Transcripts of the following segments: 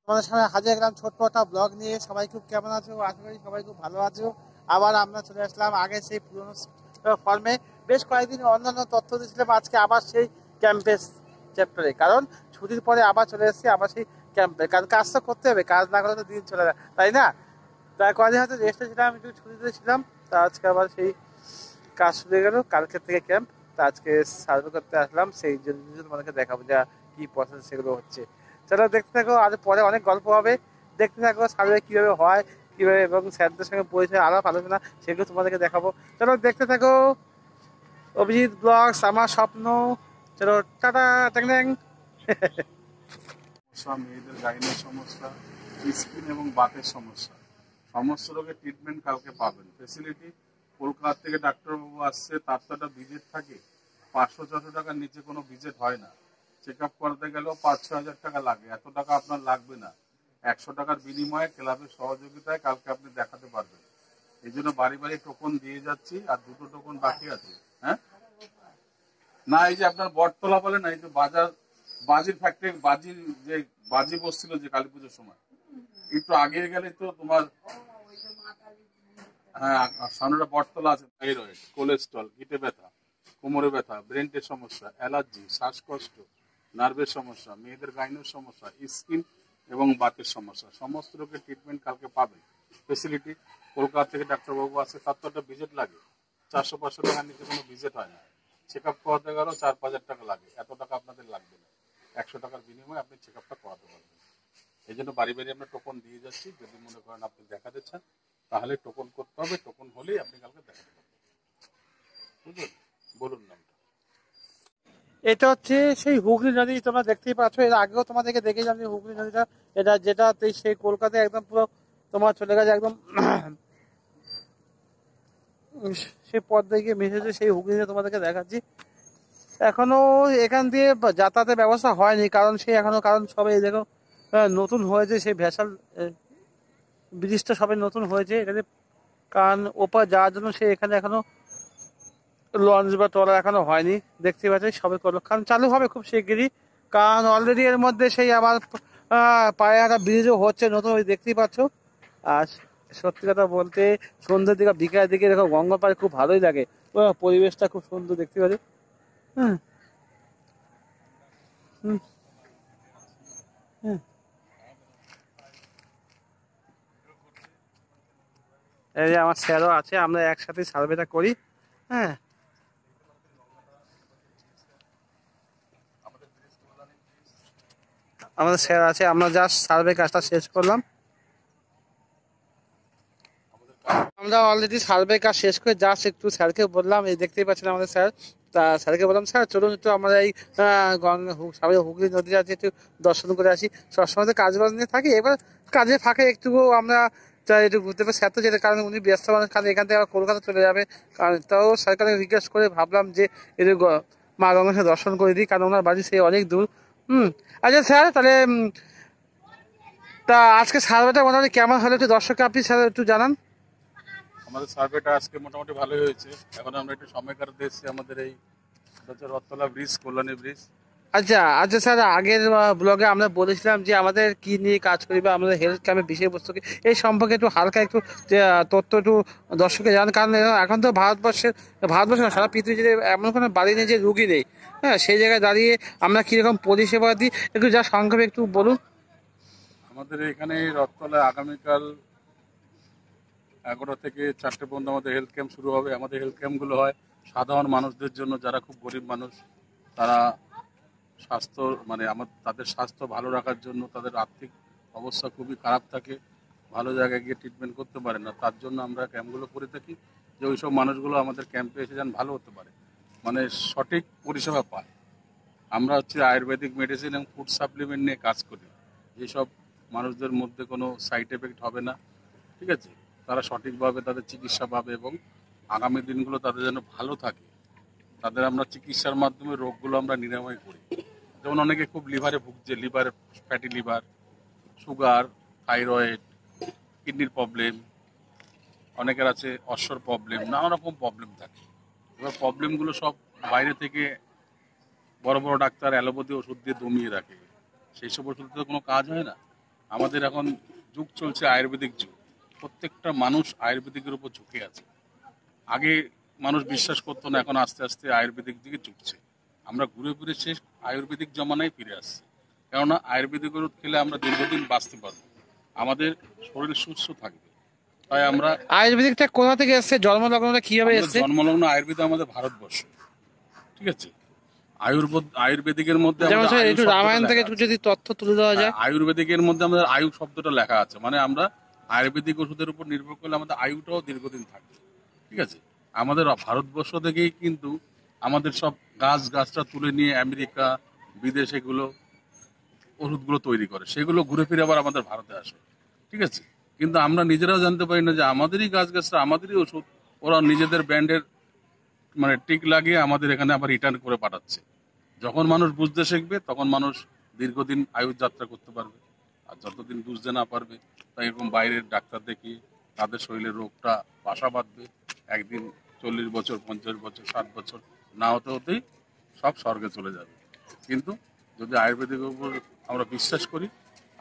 তোমাদের সামনে হাজির গেলাম ছোট্ট একটা ব্লগ নিয়ে। সবাই খুব কেমন আছো? আশা করি সবাই খুব ভালো আছো। আবার আমরা চলে আসলাম আগে সেই পুরোনো ফর্মে। বেশ কয়েকদিন অন্যান্য তথ্য দিয়েছিলাম, আজকে আবার সেই ক্যাম্পেস চ্যাপ্টারে, কারণ ছুটির পরে আবার চলে এসেছি আবার সেই ক্যাম্পে। কারণ কাজ তো করতে হবে, কাজ না করলে তো দিন চলে যায়, তাই না? তাই কদিন হয়তো রেস্টে ছিলাম, একটু ছুটিতে ছিলাম। তা আজকে আবার সেই কাজ শুরু হয়ে গেল, কালকের থেকে ক্যাম্প। তা আজকে সার্ভে করতে আসলাম, সেই জন্য তোমাদেরকে দেখাবো যা কি প্রসেস সেগুলো হচ্ছে। চলো দেখতে থাকো, আর পরে অনেক গল্প হবে। দেখতে থাকো সার্ভে কিভাবে হয়, কিভাবে, এবং স্যারদের সঙ্গে পরিচয় আলাপ আলোচনা, সেগুলো তোমাদেরকে দেখাবো। চলো দেখতে থাকো। অভিজিৎ ব্লগস, আমার স্বপ্ন। চলো টাটা, ট্যাং ট্যাং। সমস্যা, মেয়েদের গাইনের সমস্যা, স্কিন এবং বাতের সমস্যা, সমস্ত রোগের ট্রিটমেন্ট কালকে পাবেন। ফেসিলিটি, কলকাতা থেকে ডাক্তারবাবু আসছে, তার তো একটা ভিজিট থাকে। 500-600 টাকার নিচে কোনো ভিজিট হয় না। চেক আপ করাতে গেলেও 5-6 হাজার টাকা লাগে। এত টাকা আপনার লাগবে না। 100 টাকার বিনিময়ে ক্লাবের সহযোগিতায় কালকে আপনি দেখাতে পারবেন। এই জন্য বাড়ি বাড়ি টোকন দিয়ে যাচ্ছি, আর 2টো টোকন বাকি আছে। হ্যাঁ, না এই যে আপনার বটতলা বলে না, এই যে বাজার, বাজির ফ্যাক্টরি, বাজির যে বাজি বসছিল যে কালী পুজোর সময়, একটু আগে গেলে তো তোমার, হ্যাঁ সামনে বটতলা আছে। থাইরয়েড, কোলেস্ট্রল, গিটে ব্যথা, কোমরে ব্যথা, ব্রেনের সমস্যা, অ্যালার্জি, শ্বাসকষ্ট, নার্ভের সমস্যা, মেয়েদের গাইনের সমস্যা, স্কিন এবং বাতের সমস্যা, সমস্ত রোগের ট্রিটমেন্ট কালকে পাবেন। ফেসিলিটি, কলকাতা থেকে ডাক্তারবাবু আছে, তার তো একটা ভিজিট লাগে। 400-500 টাকার নিচে কোনো ভিজিট হয় না। চেক আপ করাতে গেলেও 4-5 হাজার টাকা লাগে। এত টাকা আপনাদের লাগবে না। 100 টাকার বিনিময়ে আপনি চেক আপটা করাতে পারবেন। এই জন্য বাড়ি বাড়ি আমরা টোকন দিয়ে যাচ্ছি। যদি মনে করেন আপনি দেখাতে চান, তাহলে টোকন করতে হবে। টোকন হলেই আপনি কালকে দেখাতে পারবেন। বুঝলেন? বলুন নামটা। এটা হচ্ছে সেই হুগলি নদী, তোমরা দেখতেই পাচ্ছ। এর আগেও তোমাদেরকে দেখেছিলাম যে হুগলি নদীটা, এটা যেটা সেই কলকাতায় একদম পুরো তোমার চলে গেছে একদম সেই পথ দিয়ে মিশেছে, সেই হুগলি নদী তোমাদেরকে দেখাচ্ছি। এখনো এখান দিয়ে যাতায়াতের ব্যবস্থা হয়নি, কারণ সেই এখনো, কারণ সবাই দেখো নতুন হয়েছে সেই ভ্যাসাল ব্রিজটা, সবাই নতুন হয়েছে এখানে। কারণ ওপার যাওয়ার জন্য সে এখানে এখনো লঞ্চ বা ট্রলার এখনো হয়নি। দেখতে পাচ্ছি সবে করলো, কারণ চালু হবে খুব শিগগিরই। কারণ অলরেডি এর মধ্যে সেই আবার পায়ে একটা ব্রিজও হচ্ছে নতুন, ওই দেখতেই পাচ্ছ। আর সত্যি কথা বলতে সন্ধ্যের দিকে বিকালের দিকে দেখো গঙ্গা পাড়ে খুব ভালোই লাগে। পরিবেশটা খুব সুন্দর দেখতে পাচ্ছি। হ্যাঁ, হুম, হ্যাঁ। এই যে আমার স্যারও আছে, আমরা একসাথে সার্ভেটা করি। হ্যাঁ, আমাদের স্যার আছে, আমরা জাস্ট সার্ভে কাজটা শেষ করলাম। আমরা অলরেডি সার্ভে কাজ শেষ করে জাস্ট একটু স্যারকে বললাম, এই দেখতেই পাচ্ছেন আমাদের স্যার। তা স্যারকে বললাম, স্যার চলুন একটু আমরা এই সামনে হুগলি নদী আছে, একটু দর্শন করে আসি। সবসময় তো কাজ বাজ নিয়ে থাকি, এবার কাজে ফাঁকে একটু আমরা একটু ঘুরতে পারি। স্যার তো যেতে, কারণ উনি ব্যস্ত মানুষ, কারণ এখান থেকে আবার কলকাতা চলে যাবে। কারণ তাও স্যারকে রিকোয়েস্ট করে ভাবলাম যে একটু মা গঙ্গাকে দর্শন করে দিই, কারণ ওনার বাড়ি সে অনেক দূর। আচ্ছা স্যার, তাহলে তা আজকে সার্ভেটা মোটামুটি কেমন হলো একটু দর্শককে আপনি স্যার একটু জানান। আমাদের সার্ভেটা আজকে মোটামুটি ভালোই হয়েছে। এখন আমরা একটু সময় কাটাতে এসেছি আমাদের এই রথতলা ব্রিজ, কল্যাণী ব্রিজ। আচ্ছা আচ্ছা স্যার, আগের ব্লগে আমরা বলেছিলাম যে আমাদের কি নিয়ে কাজ করি বা আমাদের হেলথ ক্যাম্পের বিষয়বস্তু কি, এই সম্পর্কে একটু হালকা একটু তথ্য একটু দর্শককে জানান। কারণ এখন তো ভারতবর্ষে না, সারা পৃথিবীতে এমন কোনো বাড়ি নেই যে রুগী নেই। হ্যাঁ, সেই জায়গায় দাঁড়িয়ে আমরা কীরকম পরিষেবা দিই একটু যা সংক্ষেপে একটু বলুন। আমাদের এখানে রথতলায় আগামীকাল 11টা থেকে 4টে পর্যন্ত আমাদের হেলথ ক্যাম্প শুরু হবে। আমাদের হেলথ ক্যাম্পগুলো হয় সাধারণ মানুষদের জন্য, যারা খুব গরিব মানুষ। তারা স্বাস্থ্য, মানে তাদের স্বাস্থ্য ভালো রাখার জন্য, তাদের আর্থিক অবস্থা খুবই খারাপ থাকে, ভালো জায়গায় গিয়ে ট্রিটমেন্ট করতে পারে না, তার জন্য আমরা ক্যাম্পগুলো করে থাকি, যে ওইসব মানুষগুলো আমাদের ক্যাম্পে এসে যেন ভালো হতে পারে, মানে সঠিক পরিষেবা পায়। আমরা হচ্ছে আয়ুর্বেদিক মেডিসিন এবং ফুড সাপ্লিমেন্ট নিয়ে কাজ করি। যেসব মানুষদের মধ্যে কোনো সাইড এফেক্ট হবে না, ঠিক আছে, তারা সঠিকভাবে তাদের চিকিৎসা পাবে এবং আগামী দিনগুলো তাদের যেন ভালো থাকে। তাদের আমরা চিকিৎসার মাধ্যমে রোগগুলো আমরা নিরাময় করি। যেমন অনেকে খুব লিভারে ভুগছে, liver, fatty liver, sugar, thyroid, কিডনির প্রবলেম, অনেকের আছে অশ্বর প্রবলেম, নানা রকম প্রবলেম থাকে। এবার প্রবলেমগুলো সব বাইরে থেকে বড় বড় ডাক্তার অ্যালোপ্যাথি ওষুধ দিয়ে দমিয়ে রাখে। সেই সব ওষুধ তো কোনো কাজ হয় না। আমাদের এখন যুগ চলছে আয়ুর্বেদিক যুগ, প্রত্যেকটা মানুষ আয়ুর্বেদিকের উপর ঝুঁকে আছে। আগে মানুষ বিশ্বাস করতো না, এখন আস্তে আস্তে আয়ুর্বেদিক দিকে ঝুঁকছে। আমরা ঘুরে ফিরে শেষ আয়ুর্বেদিক জমানায় ফিরে আসছি, কেননা আয়ুর্বেদিক ওষুধ খেলে আমরা দীর্ঘদিন বাঁচতে পারবো, আমাদের শরীর সুস্থ থাকবে। তাই আমরা আয়ুর্বেদিকটা কোথা থেকে এসছে, জন্মলগ্নটা কিভাবে এসছে? জন্মলগ্ন আয়ুর্বেদ আমাদের ভারতবর্ষ, ঠিক আছে। আয়ুর্বেদিকের মধ্যে যেমন আমাদের স্যার আয়ু একটু শব্দটা রামায়ণ থেকে লেখা একটু আছে। যদি তথ্য তুলে দেওয়া যায়। আয়ুর্বেদিকের মধ্যে আমাদের আয়ু শব্দটা লেখা আছে, মানে আমরা আয়ুর্বেদিক ওষুধের উপর নির্ভর করলে আমাদের আয়ুটাও দীর্ঘদিন থাকবে, ঠিক আছে। আমাদের ভারতবর্ষ থেকেই কিন্তু আমাদের সব গাছটা তুলে নিয়ে আমেরিকা, বিদেশ এগুলো ওষুধগুলো তৈরি করে, সেগুলো ঘুরে ফিরে আবার আমাদের ভারতে আসে, ঠিক আছে। কিন্তু আমরা নিজেরাও জানতে পারি না যে আমাদেরই গাছটা আমাদেরই ওষুধ ওরা নিজেদের ব্র্যান্ডের মানে টিক লাগিয়ে আমাদের এখানে আবার রিটার্ন করে পাঠাচ্ছে। যখন মানুষ বুঝতে শিখবে তখন মানুষ দীর্ঘদিন আয়ুর যাত্রা করতে পারবে। আর যতদিন বুঝতে না পারবে, তাই এরকম বাইরের ডাক্তার দেখিয়ে তাদের শরীরের রোগটা বাসা বাঁধবে। একদিন 40 বছর, 50 বছর, 60 বছর না হতে হতেই সব স্বর্গে চলে যাবে। কিন্তু যদি আয়ুর্বেদিকের উপর আমরা বিশ্বাস করি,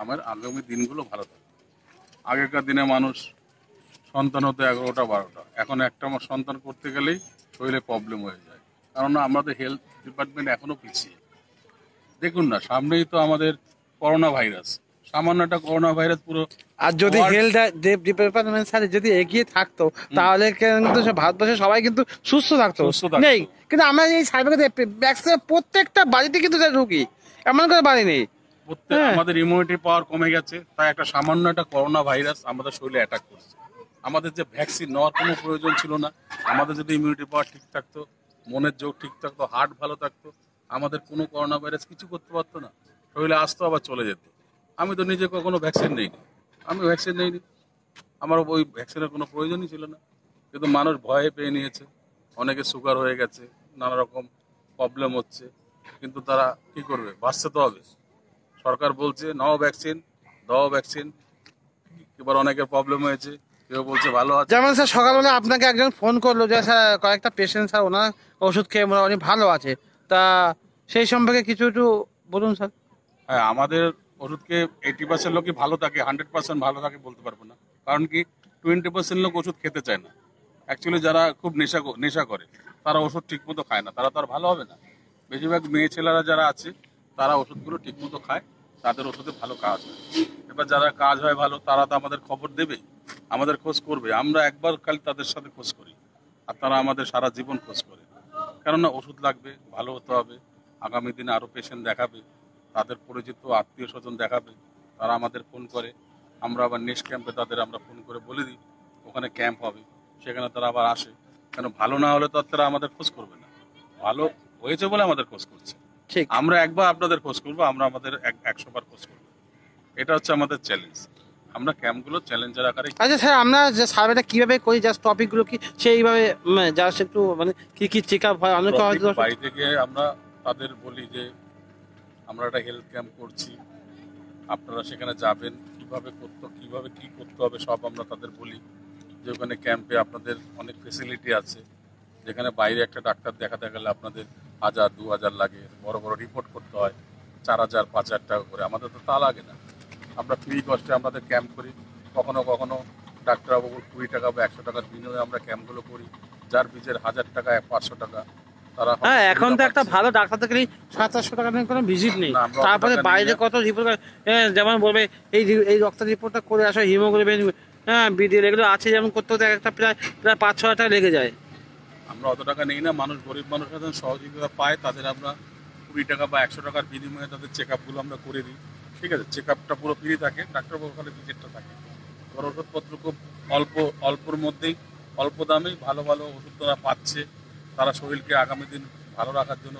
আমার আগামী দিনগুলো ভালো থাকবে। আগেকার দিনে মানুষ সন্তান হতো 11টা 12টা, এখন একটা আমার সন্তান করতে গেলেই শরীরে প্রবলেম হয়ে যায়, কারণ আমাদের হেলথ ডিপার্টমেন্ট এখনো পিছিয়ে। দেখুন না, সামনেই তো আমাদের করোনা ভাইরাস, সামান্য একটা করোনা ভাইরাস পুরো। আর যদি world- হেলথ ডিপার্টমেন্ট স্যার যদি এগিয়ে থাকতো তাহলে কিন্তু ভারতবর্ষের সবাই কিন্তু সুস্থ থাকতো। সুস্থ থাকতো। নেই, কিন্তু আমরা এই সার্ভে ম্যাক্সিমাম প্রত্যেকটা বাড়িতে কিন্তু স্যার রুগী, এমন করে বাড়ি নেই। হ্যাঁ। আমাদের ইমিউনিটি পাওয়ার কমে গেছে, তাই একটা সামান্য একটা করোনা ভাইরাস আমাদের শরীরে অ্যাটাক করছে। আমাদের যে ভ্যাকসিন নেওয়ার কোনো প্রয়োজন ছিল না, আমাদের যদি ইমিউনিটি পাওয়ার ঠিক থাকতো, মনের যোগ ঠিক থাকতো, হার্ট ভালো থাকতো, আমাদের কোনো করোনা ভাইরাস কিছু করতে পারতো না, শরীরে আসতো আবার চলে যেত। আমি তো নিজে কখনো ভ্যাকসিন নেইনি, আমি ভ্যাকসিন নেইনি, আমার ওই ভ্যাকসিনের কোনো প্রয়োজনই ছিল না। কিন্তু মানুষ ভয়ে পেয়ে নিয়েছে, অনেকে সুগার হয়ে গেছে, নানা রকম প্রবলেম হচ্ছে, কিন্তু তারা কি করবে, বাঁচতে তো হবে। সরকার বলছে নাও ভ্যাকসিন, দাও ভ্যাকসিন, এবার অনেকের প্রবলেম হয়েছে, কেউ বলছে ভালো আছে। যেমন স্যার সকালবেলা আপনাকে একজন ফোন করলো যে স্যার কয়েকটা পেশেন্ট স্যার ওনার ওষুধ খেয়ে মোটামুটি ভালো আছে, তা সেই সম্পর্কে কিছু একটু বলুন স্যার। হ্যাঁ, আমাদের ওষুধকে 80% লোকই ভালো থাকে, 100% ভালো থাকে বলতে পারবো না, কারণ কি 20% লোক ওষুধ খেতে চায় না। অ্যাকচুয়ালি যারা খুব নেশা করে তারা ওষুধ ঠিক মতো খায় না, তারা তো আর ভালো হবে না। বেশিরভাগ মেয়ে ছেলেরা যারা আছে তারা ওষুধগুলো ঠিক মতো খায়, তাদের ওষুধে ভালো কাজ হয়। এবার যারা কাজ হয় ভালো, তারা তো আমাদের খবর দেবে, আমাদের খোঁজ করবে। আমরা একবার খালি তাদের সাথে খোঁজ করি, আর তারা আমাদের সারা জীবন খোঁজ করে। কেননা ওষুধ লাগবে, ভালো হতে হবে, আগামী দিনে আরও পেশেন্ট দেখাবে, তাদের পরিচিত আত্মীয় স্বজন দেখাবে, তারা আমাদের ফোন করে। আমরা আবার নেক্সট ক্যাম্পে তাদের আমরা ফোন করে বলে দিই ওখানে ক্যাম্প হবে, সেখানে তারা আবার আসে। কেন, ভালো না হলে তো আর তারা আমাদের খোঁজ করবে না, ভালো হয়েছে বলে আমাদের খোঁজ করছে। ঠিক। আমরা একবার আপনাদের খোঁজ করবো, আমরা আমাদের 100 বার খোঁজ করবো। এটা হচ্ছে আমাদের চ্যালেঞ্জ, আমরা ক্যাম্পগুলো চ্যালেঞ্জের আকারে। আচ্ছা স্যার, আমরা যে সার্ভেটা কিভাবে করি, জাস্ট টপিকগুলো কি সেইভাবে জাস্ট একটু মানে কি কি চেক আপ হয় অনেক বাড়ি থেকে আমরা তাদের বলি যে আমরা একটা হেলথ ক্যাম্প করছি, আপনারা সেখানে যাবেন, কিভাবে কি করতে হবে সব আমরা তাদের বলি। যে ওখানে ক্যাম্পে আপনাদের অনেক ফেসিলিটি আছে, যেখানে বাইরে একটা ডাক্তার দেখাতে গেলে আপনাদের 1000 2000 লাগে, বড় বড় রিপোর্ট করতে হয় 4000 5000 টাকা করে। আমাদের তো তা লাগে না, আমরা ফ্রি কস্টে আমাদের ক্যাম্প করি। কখনো কখনো ডাক্তারবাবু 20 টাকা বা 100 টাকার বিনিময়ে আমরা ক্যাম্পগুলো করি, যার বীজের 1000 টাকা 500 টাকা তারা। হ্যাঁ, এখন তো একটা ভালো ডাক্তার থেকে 700 টাকা নিয়ে কোনো ভিজিট নেই। না, আমরা অত তারপরে টাকা বাইরে নিই না। কত রিপোর্ট, যেমন বলবে এই রক্তের রিপোর্টটা করে আসো, হিমোগ্লোবিন, হ্যাঁ বিডিএল এগুলো আছে, যেমন করতে হতে একটা প্রায় 5-6 হাজার টাকা লেগে যায়। আমরা অত টাকা নেই না, মানুষ গরিব মানুষ যখন সহযোগিতা পায় তাদের আমরা 20 টাকা বা 100 টাকার বিনিময়ে তাদের চেক আপগুলো আমরা করে দিই, ঠিক আছে। চেক আপটা পুরো ফ্রি থাকে, ডাক্তারবাবু ওখানে ভিজিটটা থাকে। এবার ওষুধপত্র খুব অল্পর মধ্যেই, অল্প দামেই ভালো ভালো ওষুধ তারা পাচ্ছে, তারা শরীরকে আগামী দিন ভালো রাখার জন্য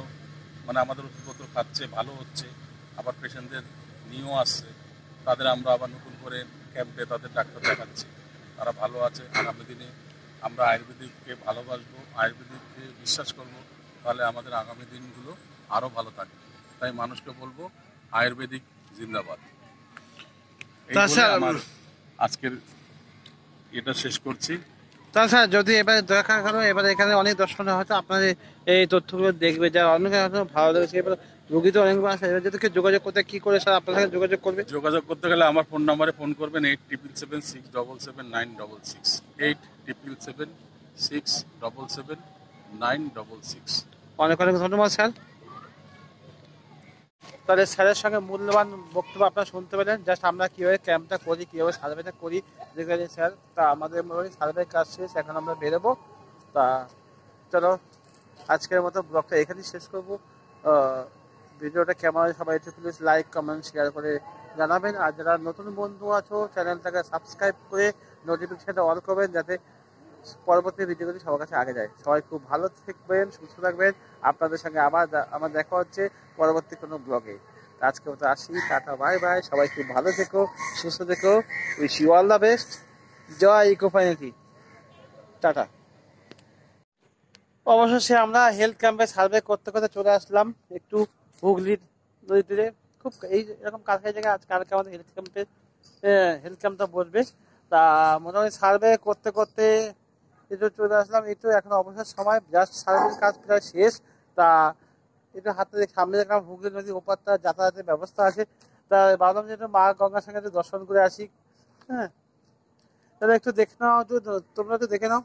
মানে আমাদের ওষুধপত্র খাচ্ছে, ভালো হচ্ছে। আবার পেশেন্টদের নিয়েও আসছে, তাদের আমরা আবার নতুন করে ক্যাম্পে তাদের ডাক্তার দেখাচ্ছি, তারা ভালো আছে। আগামী দিনে আমরা আয়ুর্বেদিককে ভালোবাসবো, আয়ুর্বেদিককে বিশ্বাস করব, তাহলে আমাদের আগামী দিনগুলো আরও ভালো থাকবে। তাই মানুষকে বলবো আয়ুর্বেদিক জিন্দাবাদ। এই বলে আমার আজকের এটা শেষ করছি। তা স্যার, যদি এবারে দেখা গেল এবারে এখানে অনেক দর্শক হয়তো আপনাদের এই তথ্যগুলো দেখবে, যারা অনেকে হয়তো ভালো লেগেছে, এবার রোগী তো অনেক আসে, এবার যদি কেউ যোগাযোগ করতে কি করে স্যার আপনার সঙ্গে যোগাযোগ করবে? যোগাযোগ করতে গেলে আমার ফোন নাম্বারে ফোন করবেন 8777 677 966, 8777 677 966। অনেক অনেক ধন্যবাদ স্যার। তাহলে স্যারের সঙ্গে মূল্যবান বক্তব্য আপনারা শুনতে পেলেন, জাস্ট আমরা কীভাবে ক্যাম্পটা করি, কীভাবে সার্ভেটা করি দেখলেন স্যার। তা আমাদের মোটামুটি সার্ভের কাজ শেষ, এখন আমরা বেরোবো। তা চলো আজকের মতো ব্লগটা এখানেই শেষ করবো। ভিডিওটা কেমন হয় সবাই একটু প্লিজ লাইক কমেন্ট শেয়ার করে জানাবেন। আর যারা নতুন বন্ধু আছো চ্যানেলটাকে সাবস্ক্রাইব করে নোটিফিকেশনটা অল করবেন, যাতে পরবর্তী ভিডিওগুলি সবার কাছে আগে যায়। সবাই খুব ভালো থাকবেন, সুস্থ থাকবেন। আপনাদের সঙ্গে আবার আমার দেখা হচ্ছে পরবর্তী কোনো ব্লগে। আজকে মতো আসি, টাটা বাই বাই। সবাই খুব ভালো থেকো, সুস্থ থেকো। Wish you all the best. জয় ইকো ফাইনালি, টাটা। অবশেষে আমরা হেলথ ক্যাম্পে সার্ভে করতে করতে চলে আসলাম একটু হুগলির নদীর তীরে। খুব এই এরকম কাছাকাছি জায়গায় আজকে আমাদের হেলথ ক্যাম্পটা বসবে। তা মোটামুটি সার্ভে করতে করতে একটু চলে আসলাম। একটু এখন অবসর সময়, জাস্ট সার্ভের কাজ প্রায় শেষ। তা একটু হাতে সামনে দেখলাম হুগলি নদীর ওপারটা যাতায়াতের ব্যবস্থা আছে। তা ভাবলাম যে একটু মা গঙ্গার সঙ্গে একটু দর্শন করে আসি। হ্যাঁ, তাহলে একটু দেখে নাও, তোমরা একটু দেখে নাও।